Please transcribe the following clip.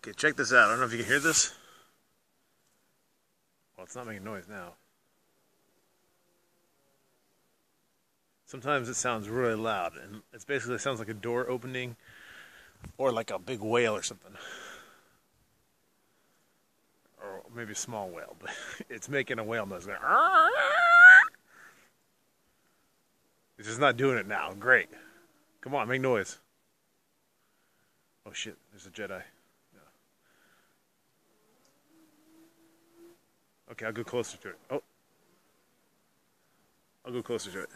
Okay, check this out. I don't know if you can hear this. Well, it's not making noise now. Sometimes it sounds really loud, and it basically sounds like a door opening or like a big whale or something. Or maybe a small whale, but it's making a whale noise. It's just not doing it now. Great. Come on, make noise. Oh shit, there's a Jedi. Okay, I'll go closer to it. Oh. I'll go closer to it.